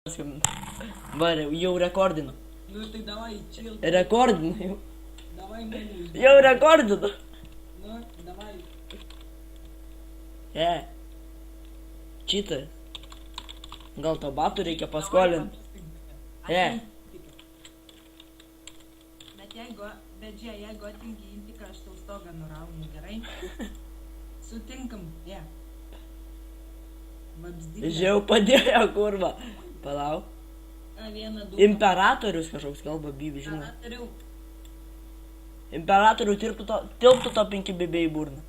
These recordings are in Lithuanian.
Va, jau rekordinu. Nu tai davai, chill. Rekordinu jau. Davai mane iš... Jau rekordinu. Nu, davai. Čita. Gal to batų reikia paskolinti? Bet jeigu atinki intiką, aš tau stogą nuraunu, gerai? Sutinkam, Vabzdylė. Žiau padėjo, kurva. Palauk. Vieną, du. Imperatorius kažkoks kalba, bibi, žinau. Imperatoriau. Imperatorių tilptų to 5 bibiai į burną.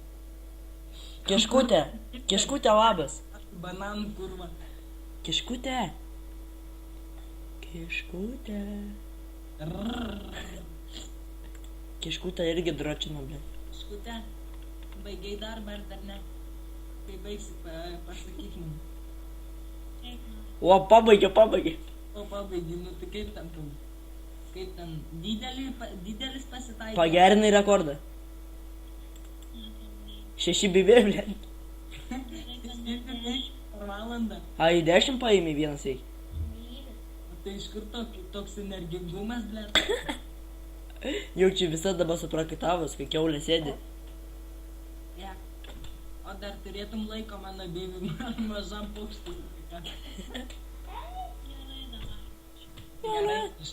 Kiškutė. Kiškutė labas. Bananų kurva. Kiškutė. Kiškutė. Kiškutė irgi dročina, blė. Kiškutė. Baigiai darbą ar dar ne? Kai baigsi, pasakyk man. O, pabaigė. O pabaigi, nu tai kaip ten tu? Kaip ten didelis pasitaikė? Pagerinai rekordą. 6 bibiai, blė. Per valandą. A, į 10 paėmė vienas eik. O tai iš kur toks energingumas, blė? Jau čia visada dabar suprakitavus, kai kiaulė sėdi. O dar turėtum laiko mano bėbi mažam paukštui.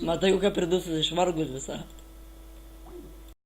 Matai, kokia pridusas išvargus visą.